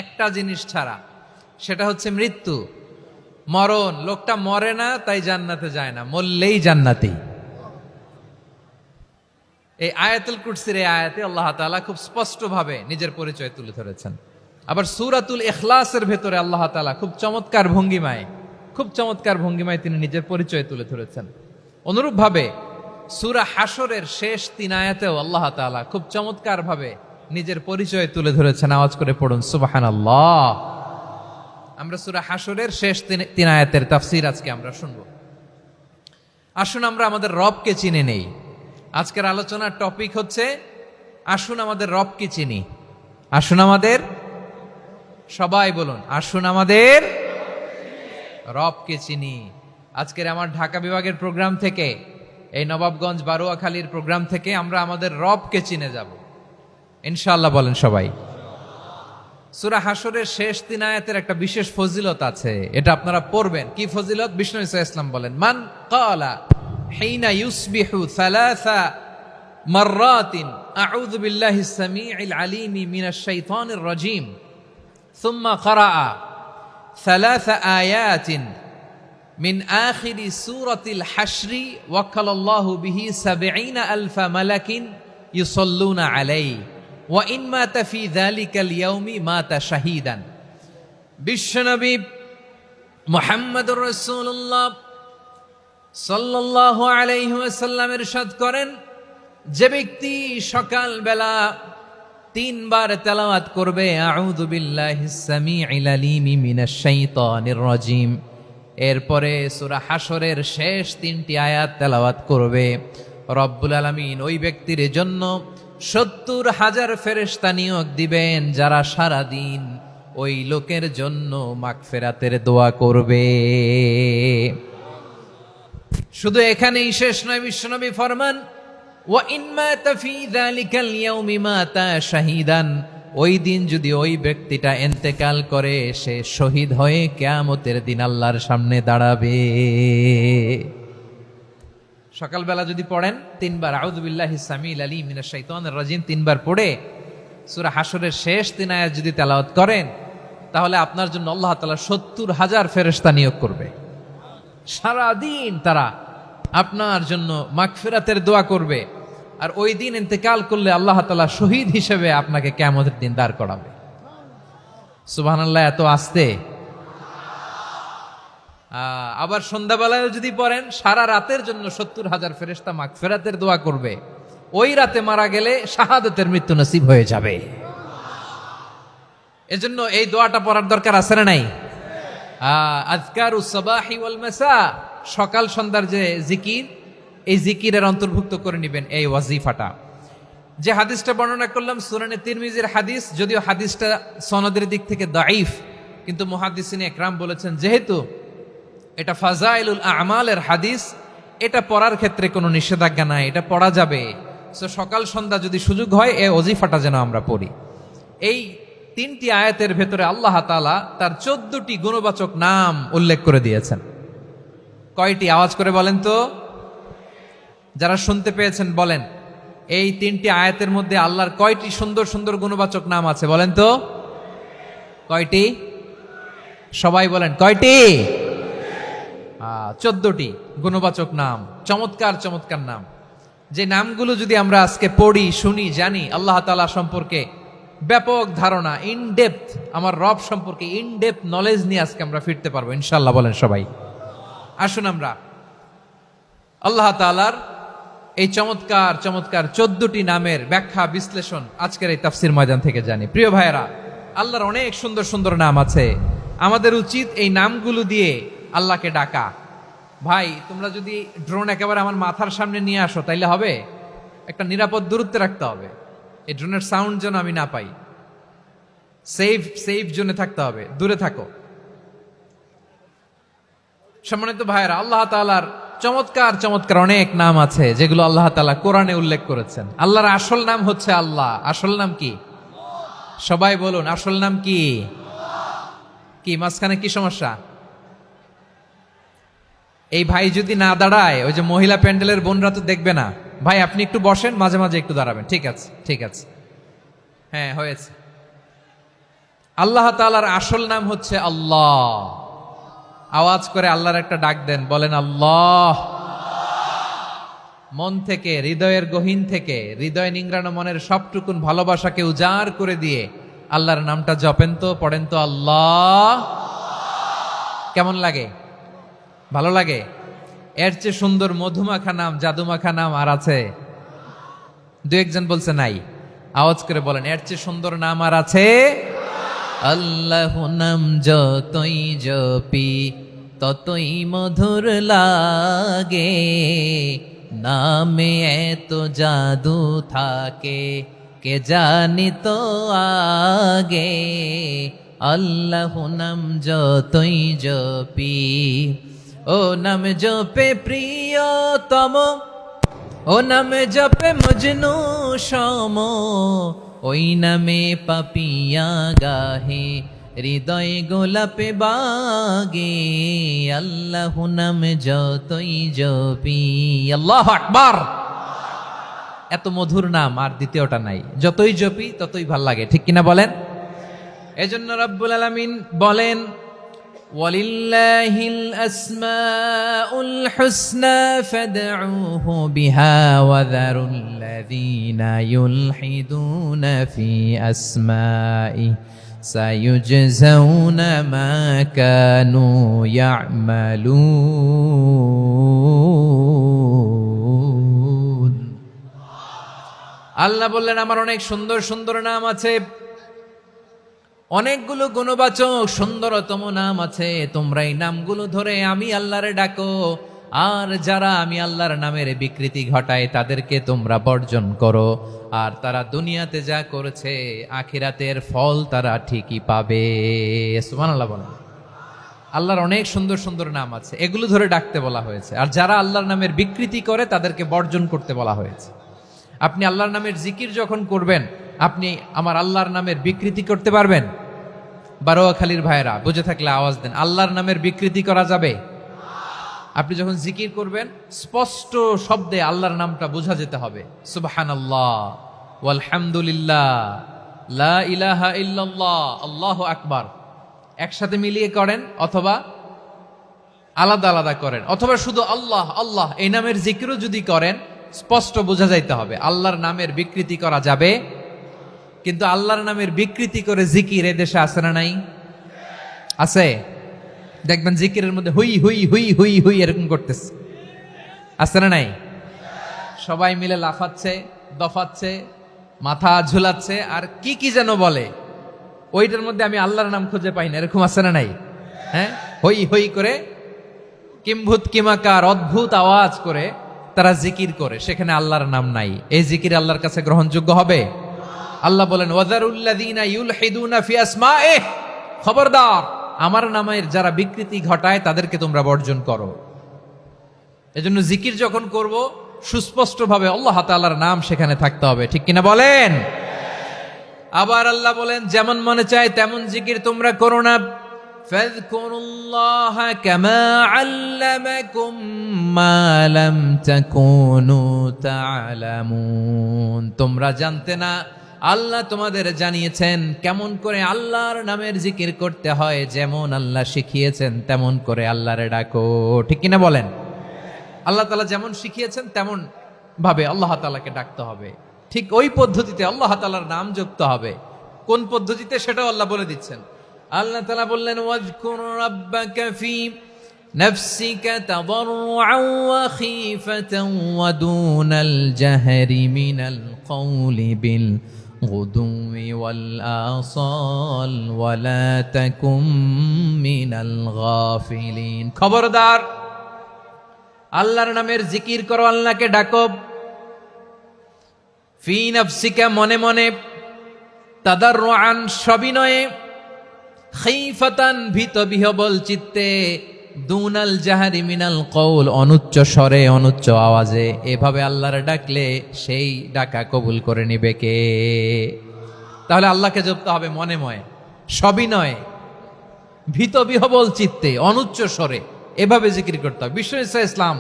একটা জিনিস ছাড়া, সেটা হচ্ছে মৃত্যু, মরণ। লোকটা মরে না তাই জান্নাতে যায় না, মরলেই জান্নাতি। এই আয়াতুল কুরসির এই আয়াতে আল্লাহ তাআলা খুব স্পষ্টভাবে নিজের পরিচয় তুলে ধরেছেন। আবার সূরাতুল ইখলাসের ভেতরে আল্লাহ তাআলা খুব চমৎকার ভঙ্গিমায় তিনি নিজের পরিচয় তুলে ধরেছেন। অনুরূপভাবে সূরা হাশরের শেষ 3 আয়াতেও আল্লাহ তাআলা খুব চমৎকার ভাবে নিজের পরিচয় তুলে ধরেছেন। আওয়াজ করে পড়ুন সুবহানাল্লাহ। আমরা সূরা হাশরের শেষ 3 আয়াতের তাফসীর আজকে আমরা শুনব। আসুন আমরা আমাদের রবকে চিনে নেই। আজকের আলোচনার টপিক হচ্ছে আসুন আমাদের রবকে চিনি। আসুন আমাদের, সবাই বলুন, আসুন আমাদের রবকে চিনি। আজকের আমার ঢাকা বিভাগের প্রোগ্রাম থেকে, এই নবাবগঞ্জ বারুয়াখালীর প্রোগ্রাম থেকে আমরা আমাদের রবকে চিনে যাব ইনশাআল্লাহ। বলেন সবাই। সূরা হাশরের শেষ 3 আয়াতের একটা বিশেষ ফজিলত আছে, এটা আপনারা পড়বেন। কি ফজিলত? বিষ্ণু ঈসা ইসলাম বলেন, মান ক্বালা হিনা ইউসবিহু সালাসা মাররাতিন আউযু বিল্লাহিস সামিউল আলীম মিনাশ শাইতানির রাজীম সুম্মা ক্বারাআ সালাসা আয়াতিন মিন আখিরি সূরাতিল হাশরি ওয়াক্কালাল্লাহু বিহি ৭০,০০০ মালাকিন ইউসাল্লুনা আলাইহি ওয়া ইন মাতা ফি যালিকাল ইয়াউমি মাতা শাহীদান। বিশ্বনবী মুহাম্মদুর রাসূলুল্লাহ সাল্লাল্লাহু আলাইহি ওয়াসাল্লাম ইরশাদ করেন, যে ব্যক্তি সকালবেলা 3 বার তেলাওয়াত করবে আউযু বিল্লাহিস সামিউল আলীম মিনাশ শাইতানির রাজীম, এরপরে সূরা হাশরের শেষ 3টি আয়াত তেলাওয়াত করবে, রব্বুল আলামিন ওই ব্যক্তির জন্য ৭০,০০০ ফেরেশতা নিয়োগ দিবেন, যারা সারা দিন ওই লোকের জন্য মাগফিরাতের দোয়া করবে। শুধু এখানেই শেষ নয়, বিশ্বনবী ফরমান, ওয়া ইন মাতা ফি যালিকাল ইয়াউমি মাতা শাহীদান, ওই দিন যদি ওই ব্যক্তিটা ইন্তেকাল করে, সে শহীদ হয়ে কিয়ামতের দিন আল্লাহর সামনে দাঁড়াবে। সকালবেলা যদি পড়েন 3 বার আউযু বিল্লাহিস সামিউল আলীম মিনাশ শাইতানির রাজীম 3 বার পড়ে সূরা হাশরের শেষ 3 আয়াত যদি তেলাওয়াত করেন, তাহলে আপনার জন্য আল্লাহ তাআলা ৭০,০০০ ফেরেশতা নিয়োগ করবে। সারা দিন তারা আপনার জন্য মাগফিরাতের দোয়া করবে, আর ওই দিন ইন্তেকাল করলে আল্লাহ তাআলা শহীদ হিসেবে আপনাকে কিয়ামতের দিন দাঁড় করাবে। সুবহানাল্লাহ। এত আস্তে। আবার সন্ধ্যাবেলায় যদি পড়েন, সারা রাতের জন্য ৭০,০০০ ফেরেশতা মাগফিরাতের দোয়া করবে। ওই রাতে মারা গেলে শাহাদাতের মৃত্যু নসিব হয়ে যাবে। এজন্য এই দোয়াটা পড়ার দরকার আছে না নাই? আযকারুস সাবাহি ওয়াল মাসা, সকাল সন্ধ্যার যে জিকির, এই জিকিরের অন্তর্ভুক্ত করে নেবেন এই ওয়াজিফাটা। যে হাদিসটা বর্ণনা করলাম সুনানে তিরমিজির হাদিস, যদিও হাদিসটা সনদের দিক থেকে দাঈফ, কিন্তু মুহাদ্দিসিনে ইকরাম বলেছেন যেহেতু এটা ফাজাইলুল আমালের হাদিস, এটা পড়ার ক্ষেত্রে কোনো নিষেধাজ্ঞা নাই, এটা পড়া যাবে। সো সকাল সন্ধ্যা যদি সুযোগ হয় এই ওয়াজিফাটা যেন আমরা পড়ি। এই 3টি আয়াতের ভেতরে আল্লাহ তাআলা তার 14টি গুণবাচক নাম উল্লেখ করে দিয়েছেন। কয়টি? আওয়াজ করে বলেন তো, যারা শুনতে পেয়েছেন বলেন। এই 3টি আয়াতের মধ্যে আল্লাহর কয়টি সুন্দর সুন্দর গুণবাচক নাম আছে বলেন তো? কয়টি? সবাই বলেন কয়টি? 14টি গুণবাচক নাম, চমৎকার চমৎকার নাম। যে নামগুলো যদি আমরা আজকে পড়ি, শুনি, জানি, আল্লাহ তাআলা সম্পর্কে ব্যাপক ধারণা, ইনডেপথ, আমার রব সম্পর্কে ইনডেপথ নলেজ নিয়ে আজকে আমরা ফিরতে পারবো ইনশাআল্লাহ। বলেন সবাই। আসুন আমরা আল্লাহ তাআলার এই চমৎকার চমৎকার 14টি নামের ব্যাখ্যা বিশ্লেষণ আজকের এই তাফসীর ময়দান থেকে জানি। প্রিয় ভাইয়েরা, আল্লাহর অনেক সুন্দর সুন্দর নাম আছে। আমাদের উচিত এই নামগুলো দিয়ে আল্লাহকে ডাকা। ভাই, তোমরা যদি ড্রোন একেবারে আমার মাথার সামনে নিয়ে আসো তাইলে হবে? একটা নিরাপদ দূরত্বে রাখতে হবে, এই ড্রোনের সাউন্ড যেন আমি না পাই। সেফ জোনে থাকতে হবে, দূরে থাকো। সম্মানিত ভাইয়েরা, আল্লাহ তাআলার চমৎকার চমৎকার অনেক নাম আছে যেগুলো আল্লাহ তাআলা কোরআনে উল্লেখ করেছেন। আল্লাহর আসল নাম হচ্ছে আল্লাহ। আসল নাম কি? সবাই বলুন, আসল নাম কি? কি মাঝখানে কি সমস্যা? এই ভাই যদি না দাঁড়ায়, ওই যে মহিলা প্যান্ডেলের বোনরা তো দেখবে না। ভাই আপনি একটু বসেন, মাঝে মাঝে একটু দাঁড়াবেন। ঠিক আছে, ঠিক আছে, হ্যাঁ হয়েছে। আল্লাহ তাআলার আসল নাম হচ্ছে আল্লাহ। আওয়াজ করে আল্লাহর একটা ডাক দেন, বলেন আল্লাহ। মন থেকে, হৃদয়ের গহীন থেকে, হৃদয় নিংড়ানো মনের সবটুকুন ভালোবাসাকে উজাড় করে দিয়ে আল্লাহর নামটা জপেন তো, পড়েন তো আল্লাহ। কেমন লাগে? ভালো লাগে? এর চেয়ে সুন্দর মধুমাখা নাম, জাদুমাখা নাম আর আছে? দু একজন বলছে নাই। আওয়াজ করে বলেন, এর চেয়ে সুন্দর নাম আর আছে? আল্লাহ নাম যতই জপি ততই মধুর লাগে, নামে এত জাদু থাকে কে জানি তো আগে। আল্লাহ নাম যতই জপি, ও নাম জপে প্রিয়তম, ও নামে জপে মজনু সম, ওই নামে পাপিয়া গাহে হৃদয় গোলাপে বাগে। আল্লাহু নাম যতই জপি, আল্লাহু আকবার। এত মধুর নাম আর দ্বিতীয়টা নাই, যতই জপি ততই ভাল লাগে, ঠিক কিনা বলেন? এজন্য রব্বুল আলামিন বলেন, ওয়ালিল্লাহিল আসমাউল হুসনা ফাদউহু বিহা ওয়া যারুল্লাযীনা ইউলহিদুনা ফি আসমাই সায়ুজজাউনা মা কানু ইয়ামালুন। আল্লাহ বললেন, আমার অনেক সুন্দর সুন্দর নাম আছে, অনেকগুলো গুণবাচক সুন্দরতম নাম আছে। তোমরা এই নামগুলো ধরে আমি আল্লাহরে ডাকো, আর যারা আমি আল্লাহর নামের বিকৃতি ঘটায় তাদেরকে তোমরা বর্জন করো। আর তারা দুনিয়াতে যা করেছে আখিরাতের ফল তারা ঠিকই পাবে। সুবহানাল্লাহ বলেন। আল্লাহর অনেক সুন্দর সুন্দর নাম আছে, এগুলো ধরে ডাকতে বলা হয়েছে। আর যারা আল্লাহর নামের বিকৃতি করে তাদেরকে বর্জন করতে বলা হয়েছে। আপনি আল্লাহর নামের জিকির যখন করবেন, আপনি আমার আল্লাহর নামের বিকৃতি করতে পারবেন? বারোয়াখালীর ভাইয়েরা বুঝে থাকলে আওয়াজ দেন, আল্লাহর নামের বিকৃতি করা যাবে? আপনি যখন জিকির করবেন স্পষ্ট শব্দে আল্লাহর নামটা বোঝা যেতে হবে। সুবহানাল্লাহ, ওয়ালহামদুলিল্লাহ, লা ইলাহা ইল্লাল্লাহ, আল্লাহু আকবার। একসাথে মিলিয়ে করেন অথবা আলাদা আলাদা করেন, অথবা শুধু আল্লাহ আল্লাহ এই নামের জিকিরও যদি করেন স্পষ্ট বোঝা যাইতে হবে। আল্লাহর নামের বিকৃতি করা যাবে, কিন্তু আল্লাহর নামের বিকৃতি করে জিকির এদেশে আছে না নাই? আছে। দেখবেন জিকিরের মধ্যে হুই হুই হুই হুই হুই এরকম করতেছে, আছে না নাই? সবাই মিলে লাফাচ্ছে, দফাচ্ছে, মাথা ঝুলাচ্ছে, আর কি কি যেন বলে, ওইটার মধ্যে আমি আল্লাহর নাম খুঁজে পাই না, এরকম আছে না নাই? হ্যাঁ, হই হই করে কিম্ভূত কিমাকার অদ্ভুত আওয়াজ করে তারা জিকির করে, সেখানে আল্লাহর নাম নাই। এই জিকির আল্লাহর কাছে গ্রহণযোগ্য হবে? আল্লাহ বলেন, ওয়াযারুল্লাযীনা ইউলহিদুনা ফি আসমাইহি, খবরদার আমার নামের যারা বিকৃতি ঘটায় তাদেরকে তোমরা বর্জন করো। এজন্য জিকির যখন করব সুস্পষ্টভাবে আল্লাহ তাআলার নাম সেখানে থাকতে হবে, ঠিক কিনা বলেন? আবার আল্লাহ বলেন, যেমন মনে চায় তেমন জিকির তোমরা করো না। ফাযকুরুল্লাহা কামা আল্লামাকুম মা লাম তাকুনু তা'লামুন। তোমরা জানতে না, আল্লাহ তোমাদের জানিয়েছেন কেমন করে আল্লাহর নামের জিকির করতে হয়। যেমন আল্লাহ শিখিয়েছেন তেমন করে আল্লাহরে ডাকো, ঠিক কিনা বলেন? আল্লাহ তাআলা যেমন শিখিয়েছেন তেমন ভাবে আল্লাহ তাআলাকে ডাকতে হবে, ঠিক ওই পদ্ধতিতে আল্লাহ তাআলার নাম যুক্ত হবে। কোন পদ্ধতিতে সেটাও আল্লাহ বলে দিচ্ছেন। আল্লাহ তাআলা বললেন, ওয়াজকুর রাব্বাকা ফি নাফসিকা তাদাররুআন ওয়া খীফাতান ওয়া দুনাল জাহরি মিনাল কওলি বিল গুদুই ওয়াল আসাল ওয়া লা তাকুম মিনাল গাফিলিন। খবরদার আল্লাহর নামের জিকির করো, আল্লাহকে ডাকো। ফি নাফসিকা মনে মনে, তাদাররুআন সবিনয়ে, খীফাতান ভীত বিহবল চিত্তে, দুনাল জাহারি মিনাল কওল অনুচ্চ স্বরে অনুচ্চ আওয়াজে। এভাবে আল্লাহর ডাকলে সেই ডাকা কবুল করে নিবে কে? তাহলে আল্লাহকে জপতে হবে মনে মনে, সবিনয়ে, ভীত বিহবল চিত্তে, অনুচ্চ স্বরে, এভাবে জিকির করতে হবে। বিশ্ব ইসলাম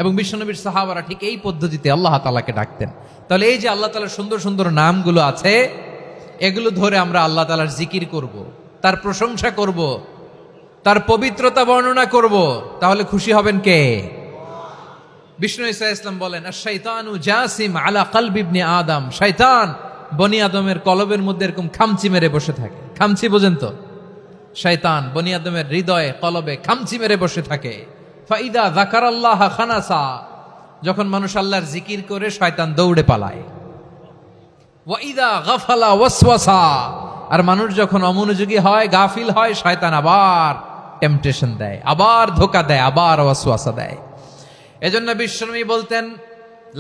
এবং বিশ্বনবীর সাহাবারা ঠিক এই পদ্ধতিতে আল্লাহ তাআলাকে ডাকতেন। তাহলে এই যে আল্লাহ তাআলার সুন্দর সুন্দর নামগুলো আছে, এগুলো ধরে আমরা আল্লাহ তাআলার জিকির করব, তার প্রশংসা করব, তার পবিত্রতা বর্ণনা করব, তাহলে খুশি হবেন কে? বিষ্ণু ঈসা ইসলাম বলেন, আশ-শাইতানু জাসিম আলা কলবি ইবনে আদম, শয়তান বনি আদমের কলবের মধ্যে এরকম খামচি মেরে বসে থাকে। খামচি বোঝেন তো? শয়তান বনি আদমের হৃদয়ে কলবে খামচি মেরে বসে থাকে। ফাইদা যাকারাল্লাহ খানাসা, যখন মানুষ আল্লাহর জিকির করে শয়তান দৌড়ে পালায়। ওয়াইদা গাফালা ওয়াসওয়াসা, আর মানুষ যখন অমনোযোগী হয়, গাফিল হয়, শয়তান আবার টেম্পটেশন দেয়, আবার ধোঁকা দেয়, আবার ওয়াসওয়াসা দেয়। এজন্য বিশ্বনবী বলতেন,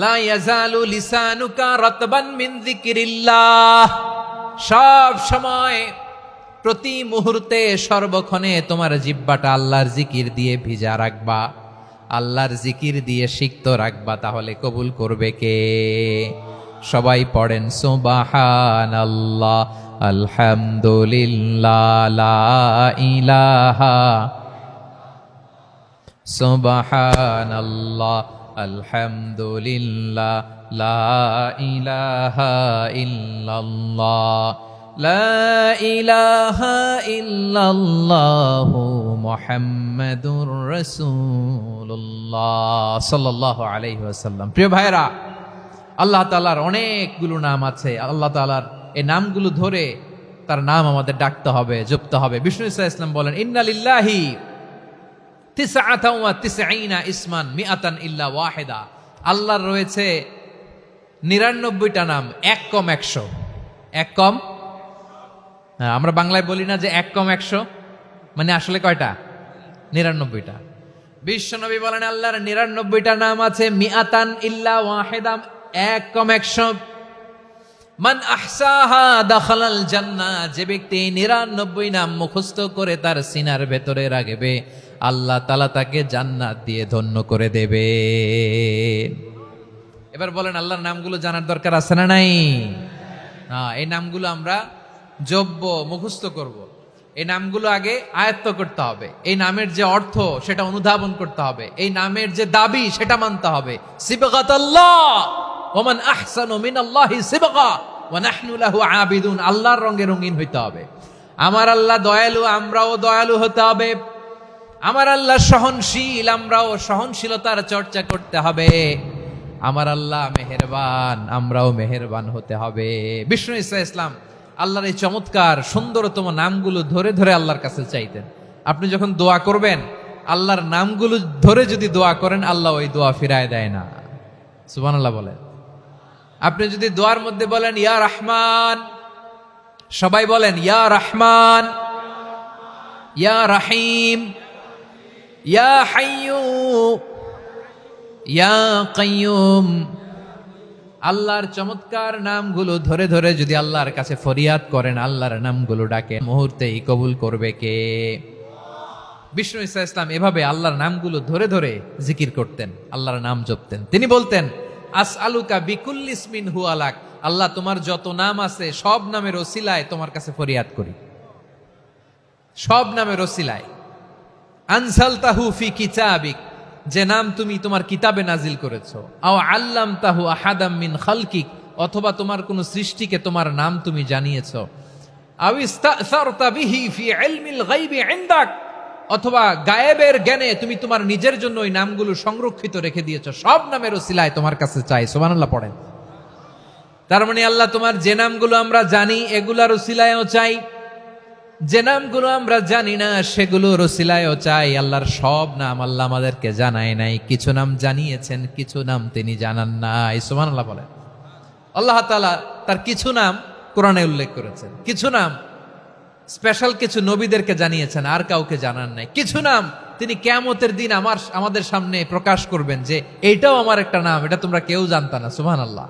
লা ইয়াজালু লিসানুকা রাতবান মিন যিকরিল্লাহ, সব সময় প্রতি মুহূর্তে সর্বক্ষণে তোমার জিহ্বাটা আল্লাহর জিকির দিয়ে ভিজা রাখবা, আল্লাহর জিকির দিয়ে সিক্ত রাখবা, তাহলে কবুল করবে কে? সবাই পড়েন সুবহানাল্লাহ, আলহামদুলিল্লাহ, লা ইলাহা, সুবহানাল্লাহ, আলহামদুলিল্লাহ, লা ইলাহা ইল্লাল্লাহ, লা ইলাহা ইল্লাল্লাহু মুহাম্মাদুর রাসূলুল্লাহ সাল্লাল্লাহু আলাইহি ওয়াসাল্লাম। প্রিয় ভাইরা, আল্লাহ তাআলার অনেকগুলো নাম আছে। আল্লাহ তাআলার এই নামগুলো ধরে তার নাম আমাদের ডাকতে হবে, জপতে হবে। বিষ্ণু ঈসা ইসলাম বলেন, ইন্না লিল্লাহি 99 ইসমান মিআতান ইল্লা ওয়াহিদা, আল্লাহর রয়েছে 99টা নাম, এক কম 100। এক কম, আমরা বাংলায় বলি না যে এক কম 100, মানে আসলে কয়টা? 99টা। বিশ্বনবী বলেন, আল্লাহর 99টা নাম আছে, মিআতান ইল্লা ওয়াহিদা, এক কম 100। মান আহসাহা দাখালাল জান্নাহ, যে ব্যক্তি 99 নাম মুখস্থ করে তার সিনার ভেতরে রাখবে, আল্লাহ তাআলা তাকে জান্নাত দিয়ে ধন্য করে দেবে। এবার বলেন, আল্লাহর নামগুলো জানার দরকার আছে না নাই? এই নামগুলো আমরা জপব, মুখস্থ করব। এই নামগুলো আগে আয়ত্ত করতে হবে। এই নামের যে অর্থ সেটা অনুধাবন করতে হবে। এই নামের যে দাবি সেটা মানতে হবে। সিবগাতাল্লাহ ওয়া মান আহসানু মিনাল্লাহি সিবগা ওয়া নাহনু লাহু আবিদুন, আল্লাহর রঙে রঙিন হইতে হবে। আমার আল্লাহ দয়ালু, আমরাও দয়ালু হতে হবে। আমার আল্লাহ সহনশীল, আমরাও সহনশীলতার চর্চা করতে হবে। আমার আল্লাহ মেহেরবান, আমরাও মেহেরবান হতে হবে। বিষ্ণু ঈসা ইসলাম আল্লাহর এই চমৎকার সুন্দরতম নামগুলো ধরে ধরে আল্লাহর কাছে চাইতেন। আপনি যখন দোয়া করবেন, আল্লাহর নামগুলো ধরে যদি দোয়া করেন, আল্লাহ ওই দোয়া ফিরায় দেয় না। সুবহানাল্লাহ বলেন। আপনি যদি দোয়ার মধ্যে বলেন ইয়া রহমান, সবাই বলেন ইয়া রহমান, ইয়া রহিম, ইয়া হাইয়ু, ইয়া কাইয়ুম, আল্লাহর চমৎকার নামগুলো ধরে ধরে যদি আল্লাহর কাছে ফরিয়াদ করেন, আল্লাহর নামগুলো ডাকে, মুহূর্তেই কবুল করবে কে? বিষ্ণু ঈসা ইসলাম এভাবে আল্লাহর নামগুলো ধরে ধরে জিকির করতেন, আল্লাহর নাম জপতেন। তিনি বলতেন, আসআলুকা বিকুল্লি ইসমিন হুয়া লাক, আল্লাহ তোমার যত নাম আছে সব নামের ওসিলায় তোমার কাছে ফরিয়াদ করি, সব নামের ওসিলায়। আনজালতাহু ফি কিতাবিক, যে নাম তুমি তোমার কিতাবে নাজিল করেছো। আও আল্লামতাহু আহাদাম মিন খালকিক, অথবা তোমার কোন সৃষ্টিকে তোমার নাম তুমি জানিয়েছো। আও ইস্তাসারতা বিহি ফি ইলমিল গায়বি ইনদাক, অথবা গায়েবের জ্ঞানে তুমি তোমার নিজের জন্য ওই নামগুলো সংরক্ষিত রেখে দিয়েছো। সব নামের ওসিলায় তোমার কাছে চাই। সুবহানাল্লাহ পড়েন। তার মানে আল্লাহ তোমার যে নামগুলো আমরা জানি এগুলার ওসিলায়ও চাই, যে নামগুলো আমরা জানি না সেগুলোর ওসিলায়ও চাই। আল্লাহর সব নাম আল্লাহ আমাদেরকে জানায় নাই, কিছু নাম জানিয়েছেন, কিছু নাম তিনি জানান নাই। সুবহানাল্লাহ বলেন। আল্লাহ তাআলা তার কিছু নাম কোরআনে উল্লেখ করেছেন, কিছু নাম স্পেশাল কিছু নবীদেরকে জানিয়েছেন, আর কাউকে জানান নাই। কিছু নাম তিনি কিয়ামতের দিন আমাদের সামনে প্রকাশ করবেন যে এইটাও আমার একটা নাম, এটা তোমরা কেউ জানতা না। সুবহানাল্লাহ,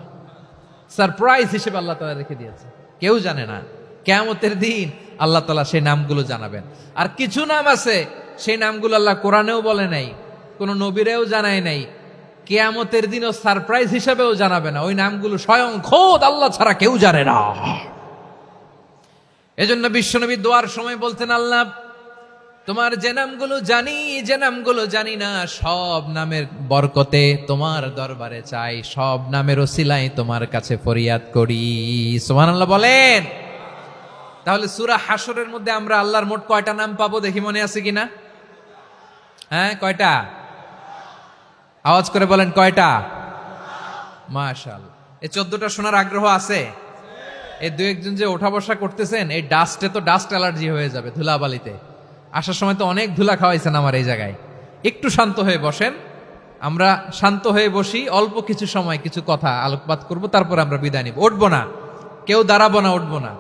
সারপ্রাইজ হিসেবে আল্লাহ তাআলা রেখে দিয়েছে, কেউ জানে না। কিয়ামতের দিন আল্লাহ তাআলা সেই নামগুলো জানাবেন। আর কিছু নাম আছে সেই নামগুলো আল্লাহ কোরআনেও বলে নাই, কোন নবীরেও জানায় নাই, কিয়ামতের দিনও সারপ্রাইজ হিসেবেও জানাবে না। ওই নামগুলো স্বয়ং খোদ আল্লাহ ছাড়া কেউ জানে না। এজন্য বিশ্বনবী দোয়ার সময় বলতেন, আল্লাহ তোমার যে নামগুলো জানি, যে নামগুলো জানি না, সব নামের বরকতে তোমার দরবারে চাই, সব নামের ওসিলায় তোমার কাছে ফরিয়াদ করি। সুবহানাল্লাহ বলেন। তাহলে সূরা হাশরের মধ্যে আমরা আল্লাহর মোট কয়টা নাম পাবো দেখি, মনে আছে কিনা? হ্যাঁ, কয়টা? আওয়াজ করে বলেন কয়টা? মাশাআল্লাহ। এই 14টা শোনার আগ্রহ আছে? এই দু একজন যে ওঠা বসা করতেছেন, এই ডাস্টে তো ডাস্ট অ্যালার্জি হয়ে যাবে, ধুলাবালিতে আসার সময় তো অনেক ধুলা খাওয়াইছেন আমার এই জায়গায়। একটু শান্ত হয়ে বসেন, আমরা শান্ত হয়ে বসি, অল্প কিছু সময় কিছু কথা আলোকপাত করব, তারপর আমরা বিদায় নিব। উঠবো না, কেউ দাঁড়াবো না, উঠবো না।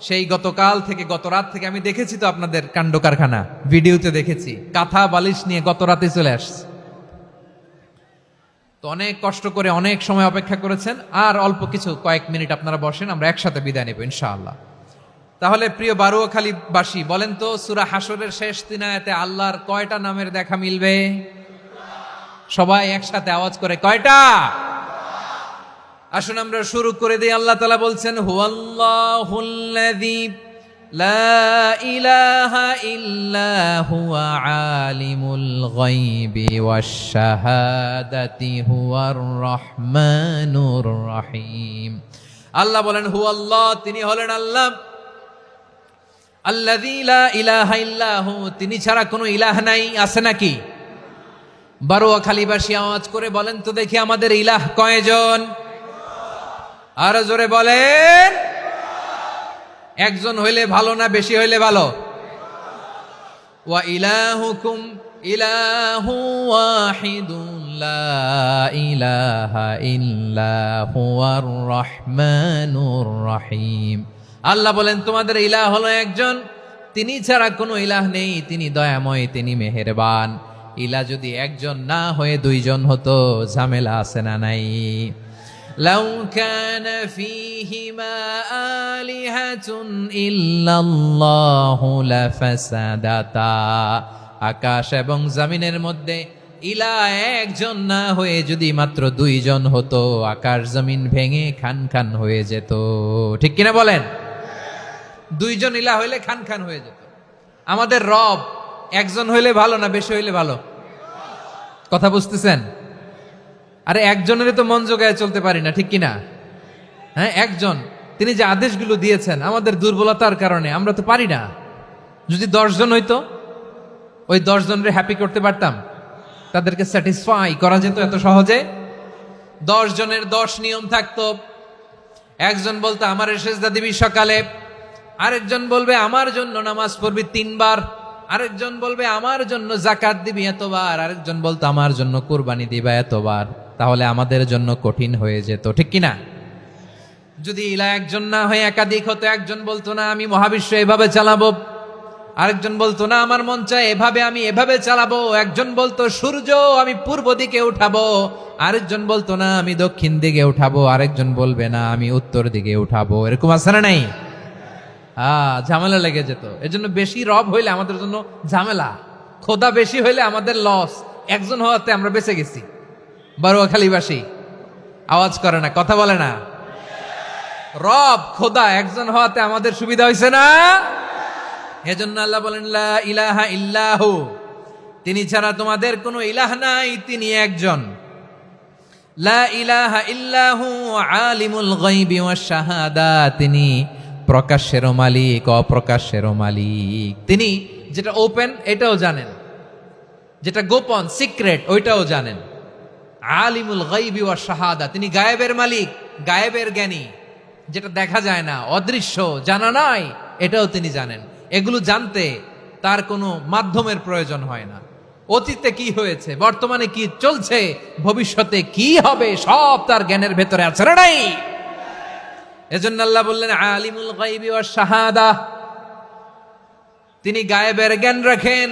সেই গতকাল থেকে, গত রাত থেকে আমি দেখেছি তো আপনাদের কাণ্ড কারখানা, ভিডিওতে দেখেছি, কাঁথা বালিশ নিয়ে গত রাতে চলে আসছে। তো অনেক কষ্ট করে অনেক সময় অপেক্ষা করেছেন, আর অল্প কিছু কয়েক মিনিট আপনারা বসেন, আমরা একসাথে বিদায় নেব ইনশাআল্লাহ। তাহলে প্রিয় বারুয়াখালীবাসী, বলেন তো সূরা হাশরের শেষ 3 আয়াতে আল্লাহর কয়টা নামের দেখা মিলবে? সবাই একসাথে আওয়াজ করে কয়টা? আসুন আমরা শুরু করে দিই। আল্লাহ তাআলা বলছেন, হুয়াল্লাহুল্লাযী লা ইলাহা ইল্লা হুয়া আলিমুল গায়বি ওয়াশ শাহাদাতি হুয়ার রহমানুর রহিম। আল্লাহ বলেন হুয়াল্লাহ, তিনি হলেন আল্লাহ, আল্লাযী লা ইলাহা ইল্লা হু, তিনি ছাড়া কোনো ইলাহ নাই। আছে নাকি? বারুয়াখালীবাসী আওয়াজ করে বলেন তো দেখি, আমাদের ইলাহ কয়জন? আরো জোরে বলেন। একজন হইলে ভালো না বেশি হইলে ভালো? ওয়া ইলাহুকুম ইলাহু ওয়াহিদুন লা ইলাহা ইল্লা হুয়ার রহমানুর রহিম। আল্লাহ বলেন তোমাদের ইলাহ হলো একজন, তিনি ছাড়া কোনো ইলাহ নেই, তিনি দয়াময়, তিনি মেহেরবান। ইলাহ যদি একজন না হয়ে দুইজন হতো, ঝামেলা আছে না নাই? লাউ কানা ফীহিমা আলিহাতুন ইল্লাল্লাহু লাফাসাদাতা, আকাশ এবং জমিনের মধ্যে ইলাহ একজন না হয়ে যদি মাত্র দুইজন হতো, আকাশ জমিন ভেঙে খান খান হয়ে যেত। ঠিক কিনা বলেন? দুইজন ইলাহ হইলে খান খান হয়ে যেত। আমাদের রব একজন হইলে ভালো না বেশি হইলে ভালো? কথা বুঝতেছেন? আরে একজনের তো মন জোগায় চলতে পারি না, ঠিক কিনা? হ্যাঁ, একজন, তিনি যে আদেশগুলো দিয়েছেন আমাদের দুর্বলতার কারণে আমরা তো পারি না। যদি 10 জন হইতো, ওই 10 জনের হ্যাপি করতে পারতাম, তাদেরকে স্যাটিসফাই করা যেত এত সহজে? 10 জনের 10 নিয়ম থাকতো। একজন বলতো আমার সেজদা দিবি সকালে, আরেকজন বলবে আমার জন্য নামাজ পড়বি 3 বার, আরেকজন বলবে আমার জন্য যাকাত দিবি এতবার, আরেকজন বলতো আমার জন্য কুরবানি দিবা এতবার। তাহলে আমাদের জন্য কঠিন হয়ে যেত, ঠিক কিনা? যদি ইলা একজন না হয়ে একাধিক হতো, একজন বলতো না আমি মহাবিশ্ব এভাবে চালাবো, আরেকজন বলতো না আমার মন চায় এভাবে, আমি এভাবে চালাবো, একজন বলতো সূর্য আমি পূর্ব দিকে উঠাবো, আরেকজন বলতো না আমি দক্ষিণ দিকে উঠাবো, আরেকজন বলবে না আমি উত্তর দিকে উঠাবো। এরকম আছে না নাই? ঝামেলা লেগে যেত। এজন্য বেশি রব হইলে আমাদের জন্য ঝামেলা, খোদা বেশি হইলে আমাদের লস। একজন হওয়াতে আমরা বেঁচে গেছি। বারুয়াখালীবাসী আওয়াজ করে না, কথা বলে না। রব খোদা একজন হওয়াতে আমাদের সুবিধা হয়েছে না? এজন্য আল্লাহ বলেন লা ইলাহা ইল্লাহু, তিনি ছাড়া তোমাদের কোনো ইলাহ নাই, তিনি একজন। লা ইলাহা ইল্লাহু আলিমুল গায়বি ওয়াশ শাহাদা, তিনি প্রকাশেরও মালিক অপ্রকাশেরও মালিক। তিনি যেটা ওপেন এটাও জানেন, যেটা গোপন সিক্রেট ওইটাও জানেন। আলিমুল গায়বি ওয়াশ শাহাদা, তিনি গায়েবের মালিক, গায়েবের জ্ঞানী, যেটা দেখা যায় না, অদৃশ্য, জানা নাই, এটাও তিনি জানেন। এগুলো জানতে তার কোনো মাধ্যমের প্রয়োজন হয় না। অতীতে কি হয়েছে, বর্তমানে কি চলছে, ভবিষ্যতে কি হবে, সব তার জ্ঞানের ভেতরে আছে না নাই? এজন্য আল্লাহ বললেন আলিমুল গায়বি ওয়াশ শাহাদা, তিনি গায়েবের জ্ঞান রাখেন,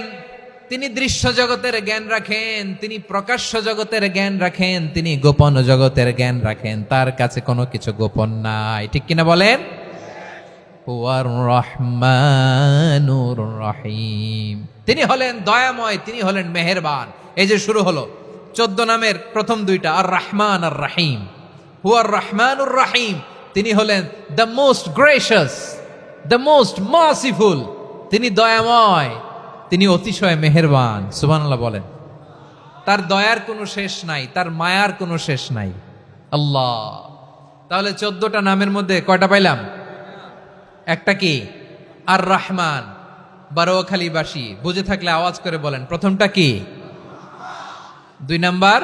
তিনি দৃশ্য জগতের জ্ঞান রাখেন, তিনি প্রকাশ্য জগতের জ্ঞান রাখেন, তিনি গোপন জগতের জ্ঞান রাখেন। তার কাছে কোনো কিছু গোপন নাই, ঠিক কিনা বলেন? হুয়ার রহমানুর রহিম, তিনি হলেন দয়াময়, তিনি হলেন মেহেরবান। এই যে শুরু হলো 14 নামের প্রথম 2টা, আর রহমান আর রহিম। হুয়ার রহমানুর রহিম, তিনি হলেন the most gracious, the most merciful, তিনি দয়াময়, তিনি অতিশয় মেহেরবান। সুবহানাল্লাহ বলেন। তার দয়ার কোনো শেষ নাই, তার মায়ার কোনো শেষ নাই। আল্লাহ, তাহলে 14টা নামের মধ্যে কয়টা পাইলাম? একটা কি? আর রহমান। বারোয়াখালীবাসী বুঝে থাকলে আওয়াজ করে বলেন, প্রথমটা কি? 2 নাম্বার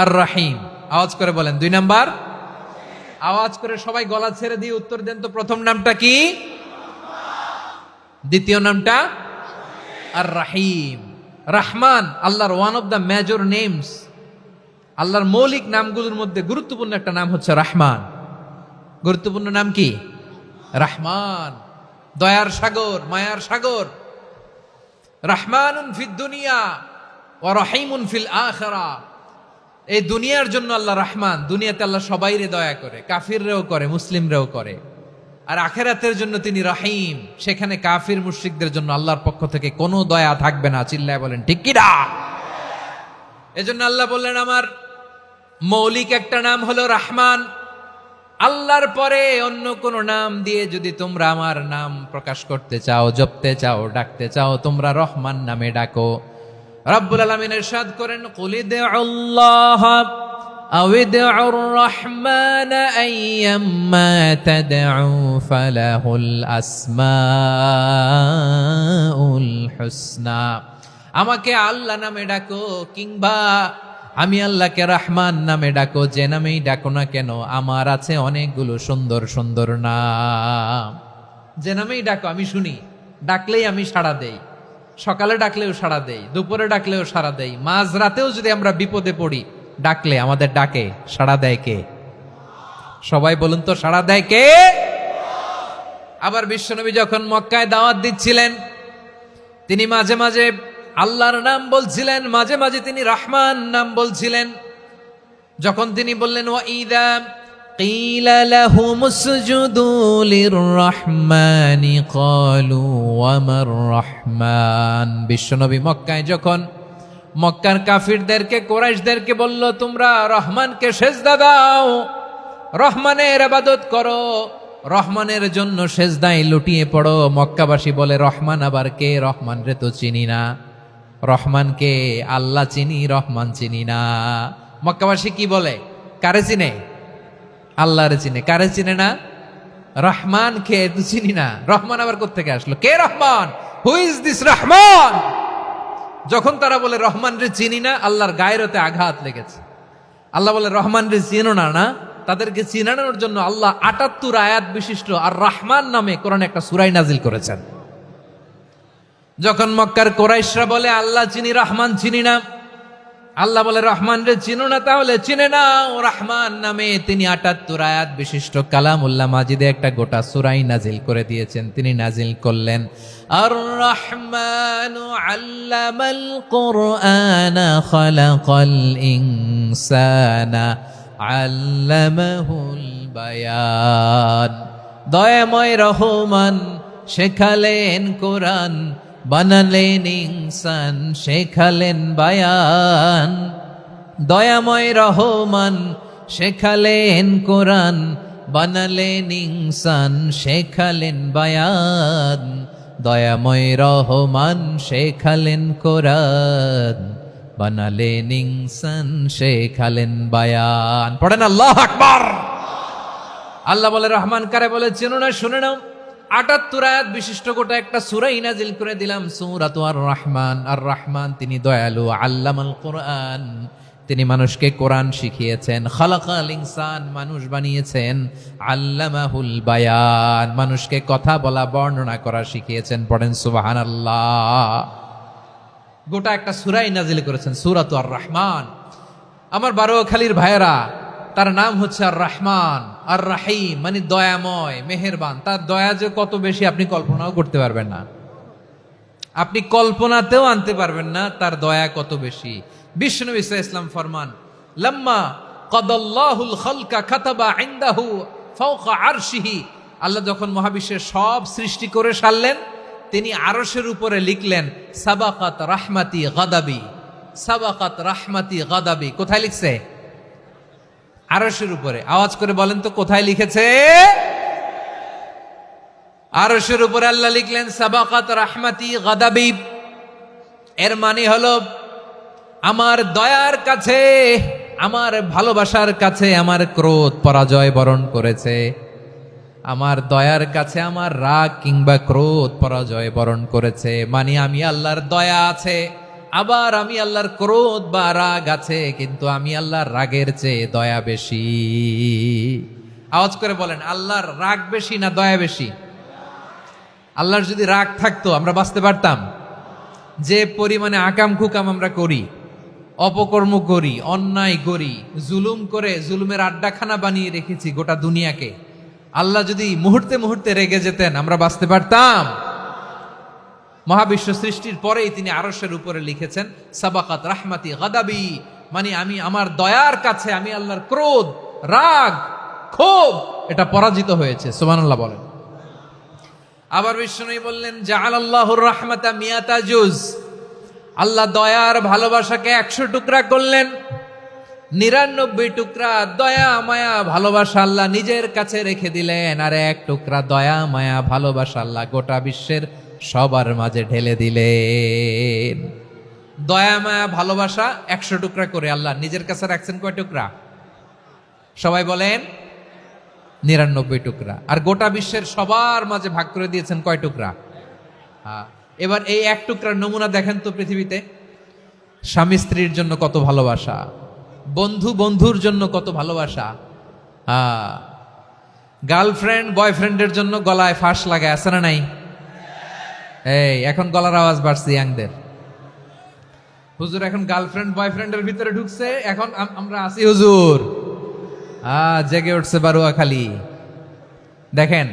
আর রহিম। আওয়াজ করে বলেন 2 নাম্বার। আওয়াজ করে সবাই গলা ছেড়ে দিয়ে উত্তর দেন তো, প্রথম নামটা কি? দ্বিতীয় নামটা? আর রাহিম। রহমান আল্লাহর one of the major names. আল্লাহর মৌলিক নামগুলোর মধ্যে গুরুত্বপূর্ণ একটা নাম হচ্ছে রহমান। গুরুত্বপূর্ণ নাম কি? রহমান, দয়ার সাগর, মায়ার সাগর। রহমানুন ফিদ দুনিয়া ওয়া রহিমুন ফিল আখিরা। এই দুনিয়ার জন্য আল্লাহ রহমান, দুনিয়াতে আল্লাহ সবাইরে দয়া করে, কাফিররেও করে, মুসলিমরেও করে। আর আখিরাতের জন্য তিনি রহিম, সেখানে কাফির মুশরিকদের জন্য আল্লাহর পক্ষ থেকে কোনো দয়া থাকবে না। চিল্লায় বলেন ঠিক কি না? এজন্য আল্লাহ বললেন আমার মৌলিক একটা নাম হলো রহমান। আল্লাহর পরে অন্য কোন নাম দিয়ে যদি তোমরা আমার নাম প্রকাশ করতে চাও, জপতে চাও, ডাকতে চাও, তোমরা রহমান নামে ডাকো। রব্বুল আলামিন ইরশাদ করেন, কুলিদুল্লাহ আউদিউর রহমান আইয়াম্মা তাদউ ফালাহুল আসমাউল হুসনা। আমাকে আল্লাহ নামে ডাকো, কিংবা আমি আল্লাহকে রহমান নামে ডাকো, যে নামেই ডাকো না কেন আমার আছে অনেকগুলো সুন্দর সুন্দর নাম। যে নামেই ডাকো আমি শুনি, ডাকলেই আমি সাড়া দেই। সকালে ডাকলেও সাড়া দেই, দুপুরে ডাকলেও সাড়া দেই, মাঝ রাতেও যদি আমরা বিপদে পড়ি ডাকলে আমাদের ডাকে সাড়া দেয় কে? সবাই বলুন তো, সাড়া দেয় কে? আবার বিশ্বনবী যখন মক্কায় দাওয়াত দিচ্ছিলেন, তিনি মাঝে মাঝে আল্লাহর নাম বলছিলেন, মাঝে মাঝে তিনি রহমান নাম বলছিলেন। যখন তিনি বললেন ওয়াইদা কিলা লাহুম উসজুদু লিররহমানি ক্বালু ওয়ামার রহমান। বিশ্বনবী মক্কায় যখন মক্কার কাফিরদেরকে, কুরাইশদেরকে বলল তোমরা রহমানকে সেজদা দাও, রহমানের ইবাদত করো, রহমানের জন্য সেজদায় লুটিয়ে পড়ো, মক্কাবাসী বলে রহমান আবার কে? রহমান রে তো চিনি না। রহমানকে আল্লাহ চিনি, রহমান চিনি না। মক্কাবাসী কি বলে? কারে চিনে? আল্লাহরে চিনে। কারে চিনে না? রহমান কে তো চিনি না। রহমান আবার কোত্থেকে আসলো? কে Rahman? Who is this Rahman? যখন তারা বলে রহমান রে চিনি না, আল্লাহর গায়রতে আঘাত লেগেছে। আল্লাহ বলে রহমান রে চিনো না, না? তাদেরকে চিনানোর জন্য আল্লাহ ৭৮ আয়াত বিশিষ্ট আর রহমান নামে কোরআনে একটা সূরা নাজিল করেছেন। যখন মক্কার কুরাইশরা বলে আল্লাহ চিনি, রহমান চিনি না, আল্লাহ বলে রহমান রে চিনো না, তাহলে চিনে নাও রহমান নামে। তিনি ৭৮ আয়াত বিশিষ্ট কালামুল্লাহ মাজিদে একটা গোটা সূরা নাজিল করে দিয়েছেন। তিনি নাজিল করলেন, আর রহমানু আল্লামাল কুরআনা খালাকাল ইনসানা আল্লামাহুল বায়ান। দয়াময় রহমান শেখালেন কোরআন, বানালেন ইনসান, শেখালেন বায়ান। দয়াময় রহমান শেখালেন কোরআন, বানালেন ইনসান, শেখালেন বায়ান। দয়াময় রহমান শেখালেন কোরআন, বানালেন ইনসান, শেখালেন বায়ান। পড়েন আল্লাহু আকবার। আল্লাহ বলে রহমান কারে বলে চেনো না? শুনে নাও, ৭৮ আয়াত বিশিষ্ট গোটা একটা সূরা নাজিল করে দিলাম, সূরাতু আর রহমান। আর রহমান তিনি দয়ালু, আল্লামাল কোরআন, তিনি মানুষকে কোরআন শিখিয়েছেন। খালাকাল ইনসান, মানুষ বানিয়েছেন। আল্লামাহুল বায়ান, মানুষকে কথা বলা, বর্ণনা করা শিখিয়েছেন। পড়েন সুবহানাল্লাহ। গোটা একটা সূরা নাজিল করেছেন, সূরাতু আর রহমান। আমার বারোয়াখালীর ভাইয়েরা, তার নাম হচ্ছে আর রহমান, আর রাহিম মানে দয়াময়, মেহেরবান। তার দয়া যে কত বেশি আপনি কল্পনাও করতে পারবেন না, আপনি কল্পনাতেও আনতে পারবেন না তার দয়া কত বেশি। বিশ্বনবী সাল্লাল্লাহু আলাইহি ওয়াসাল্লাম ফরমান, লাম্মা কাদাল্লাহুল খালকা কাতাবা ইনদাহু ফাওকা আরশিহি। আল্লাহ যখন মহাবিশ্বের সব সৃষ্টি করে সারলেন, তিনি আরশের উপরে লিখলেন সাবাকাত রাহমাতি গাদাবি। সাবাকাত রাহমাতি গাদাবি কোথায় লিখছে? আরশের উপরে। আওয়াজ করে বলেন তো কোথায় লিখেছে? আরশের উপরে আল্লাহ লিখলেন সাবাকাত রাহমাতি গাদাবি। এর মানে হলো আমার দয়ার কাছে, আমার ভালোবাসার কাছে আমার ক্রোধ পরাজয় বরণ করেছে। আমার দয়ার কাছে আমার রাগ কিংবা ক্রোধ পরাজয় বরণ করেছে। মানে আমি আল্লাহর দয়া আছে, আবার আমি আল্লাহর ক্রোধ বা রাগ আছে, কিন্তু আমি আল্লাহর রাগের চেয়ে দয়া বেশি। আওয়াজ করে বলেন, আল্লাহর রাগ বেশি না দয়া বেশি? আল্লাহর যদি রাগ থাকতো আমরা বাঁচতে পারতাম? যে পরিমাণে আকাম কুকাম আমরা করি, অপকর্ম করি, অন্যায় করি, জুলুম করে জুলুমের আড্ডাখানা বানিয়ে রেখেছি গোটা দুনিয়াকে, আল্লাহ যদি মুহূর্তে মুহূর্তে রেগে যেতেন আমরা বাঁচতে পারতাম? মহাবিশ্ব সৃষ্টির পরেই তিনি আরশের উপরে লিখেছেন সাবাকাত রাহমাতি গাদাবি, মানে আমি আমার দয়ার কাছে আমি আল্লাহর ক্রোধ, রাগ, ক্ষোভ এটা পরাজিত হয়েছে। সুবহানাল্লাহ বলেন। আবার বিষ্ণু বললেন জাআলাল্লাহুর রাহমাতা মিয়াতা জুজ, আল্লাহ দয়ার ভালোবাসাকে 100 টুকরা করলেন। 99 টুকরা দয়া মায়া ভালোবাসা আল্লাহ নিজের কাছে রেখে দিলেন, আর 1 টুকরা দয়া মায়া ভালোবাসা আল্লাহ গোটা বিশ্বের সবার মাঝে ঢেলে দিলেন। দয়া মায়া ভালোবাসা 100 টুকরা করে আল্লাহ নিজের কাছে রাখছেন কয় টুকরা? সবাই বলেন 99 টুকরা। আর গোটা বিশ্বের সবার মাঝে ভাগ করে দিয়েছেন কয় টুকরা? এবার এই 1 টুকরার নমুনা দেখেন তো পৃথিবীতে। স্বামী স্ত্রীর জন্য কত ভালোবাসা, বন্ধু বন্ধুর জন্য কত ভালোবাসা, গার্লফ্রেন্ড বয়ফ্রেন্ডের জন্য গলায় ফাঁস লাগায়, আছে না নাই? এই এখন গলার আওয়াজ বাড়ছে ইয়াংদের। হুজুর এখন গার্লফ্রেন্ড বয়ফ্রেন্ডের ভিতরে ঢুকছে, এখন আমরা আছি হুজুর। জেগে উঠছে বারুয়াখালী। দেখেন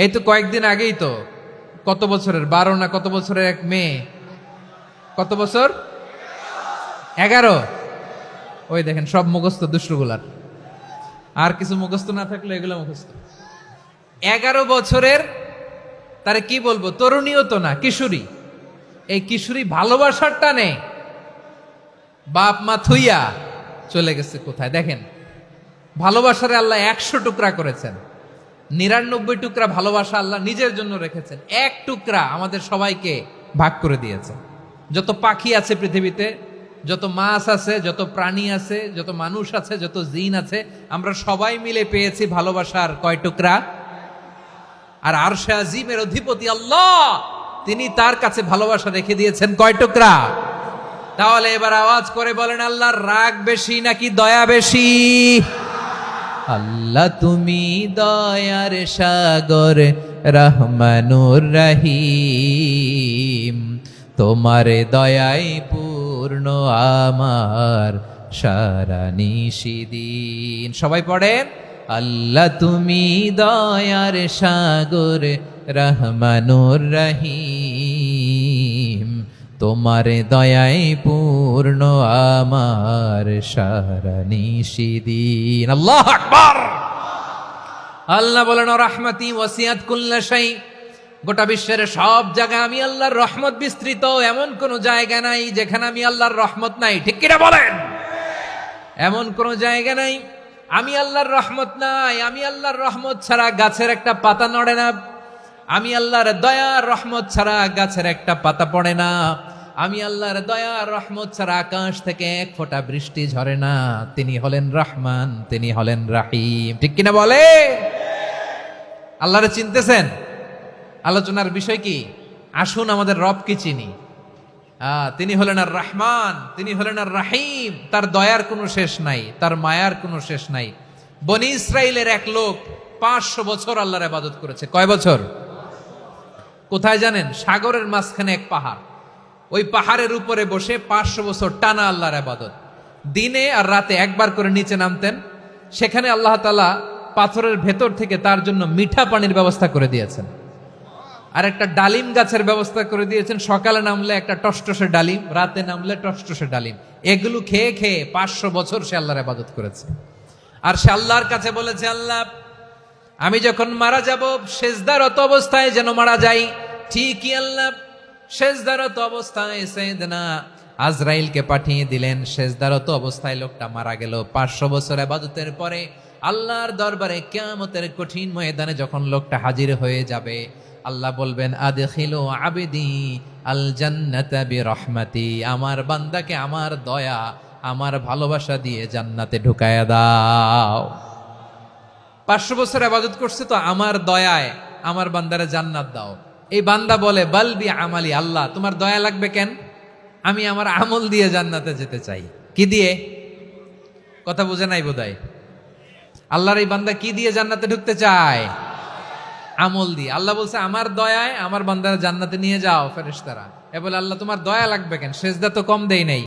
এই তো কয়েকদিন আগেই তো, কত বছরের 12 না কত বছরের এক মেয়ে, কত বছর? 11। ওই দেখেন সব মুখস্থ দুষ্টগুলার, আর কিছু মুখস্থ না থাকলে এগুলো মুখস্থ। 11 বছরের, তারে কি বলবো, তরুণীও তো না, কিশোরী। এই কিশোরী ভালোবাসার টানে বাপ মা থুইয়া চলে গেছে কোথায়? দেখেন ভালোবাসারে আল্লাহ 100 টুকরা করেছেন, 99 টুকরা ভালোবাসা আল্লাহ নিজের জন্য রেখেছেন, 1 টুকরা আমাদের সবাইকে ভাগ করে দিয়েছেন। যত পাখি আছে পৃথিবীতে, যত মাছ আছে, যত প্রাণী আছে, যত মানুষ আছে, যত জিন আছে, আমরা সবাই মিলে পেয়েছি ভালোবাসার কয় টুকরা? আর আরশে আজিমের অধিপতি আল্লাহ, তিনি তার কাছে ভালোবাসা রেখে দিয়েছেন কয় টুকরা? তাহলে এবার আওয়াজ করে বলেন, আল্লাহর রাগ বেশি নাকি দয়া বেশি? আল্লাহ তুমি দয়ার সাগর রহমানুর রহিম, তোমার দয়ায় পূর্ণ আমার সারা নিশিদিন। সবাই পড়েন, আল্লাহ তুমি দয়ার সাগর রহমানুর রহিম, তোমার দয়ায় পূর্ণ আমার সারা নিশিদিন। আল্লাহু আকবার। আল্লাহ বলেন রাহমাতি ওয়াসিআত কুল্লা শাই, গোটা বিশ্বের সব জায়গায় আমি আল্লাহর রহমত বিস্তৃত, এমন কোন জায়গা নাই যেখানে আমি আল্লাহর রহমত নাই। ঠিক কিনা বলেন? এমন কোন জায়গা নাই আমি আল্লাহর রহমত নাই। আমি আল্লাহর রহমত ছাড়া গাছের একটা পাতা নড়ে না, আমি আল্লাহর দয়ার রহমত ছাড়া গাছের একটা পাতা পড়ে না, আমি আল্লাহর দয়ার রহমত ছাড়া আকাশ থেকে 1 ফোঁটা বৃষ্টি ঝরে না। তিনি হলেন রহমান, তিনি হলেন রাহিম। ঠিক কিনা বলে? আল্লাহরে চিনতেছেন? আলোচনার বিষয় কি? আসুন আমাদের রবকে চিনি। তিনি হলেন আর রহমান, তিনি হলেন আর রাহিম। তার দয়ার কোনো শেষ নাই, তার মায়ার কোনো শেষ নাই। বনি ইসরাইলের এক লোক 500 বছর আল্লাহর ইবাদত করেছে। কয় বছর? কোথায় জানেন? সাগরের মাঝখানে এক পাহাড়, ওই পাহাড়ের উপরে বসে 500 বছর টানা আল্লাহর ইবাদত। দিনে আর রাতে একবার করে নিচে নামতেন। সেখানে আল্লাহ তাআলা পাথরের ভেতর থেকে তার জন্য মিঠা পানির ব্যবস্থা করে দিয়েছেন, আর একটা ডালিম গাছের ব্যবস্থা করে দিয়েছেন। সকালে নামলে একটা টসটসে ডালিম, রাতে নামলে টসটসে ডালিম। এগুলো খেয়ে খেয়ে 500 বছর সে আল্লাহর ইবাদত করেছে। আর সে আল্লাহর কাছে বলেছে, আল্লাহ আমি যখন মারা যাব সেজদারত অবস্থায় যেন মারা যাই। ঠিকই আল্লাহ সেজদারত অবস্থায় সাইয়েদনা আজরাইলকে পাঠিয়ে দিলেন। সেজদারত অবস্থায় লোকটা মারা গেল। 500 বছর ইবাদতের পরে আল্লাহর দরবারে কিয়ামতের কঠিন ময়দানে যখন লোকটা হাজির হয়ে যাবে, আল্লাহ বলবেন আদখিলু আবদি আল জান্নাতা বিরহমাতি, আমার বান্দাকে আমার দয়া আমার ভালোবাসা দিয়ে জান্নাতে ঢুকায়া দাও। 500 বছর ইবাদত করছে তো আমার দয়ায় আমার বান্দারে জান্নাত দাও। এই বান্দা বলে বাল বি আমালি, আল্লাহ তোমার দয়া লাগবে কেন, আমি আমার আমল দিয়ে জান্নাতে যেতে চাই। কি দিয়ে? কথা বুঝে নাই বোধহয়। আল্লাহর এই বান্দা কি দিয়ে জান্নাতে ঢুকতে চায়? আমল দিয়ে। আল্লাহ বলছে আমার দয়ায় আমার বান্দারা জান্নাতে নিয়ে যাও ফেরেশতারা। এ বলে আল্লাহ তোমার দয়া লাগবে কেন, সেজদা তো কম দেই নাই।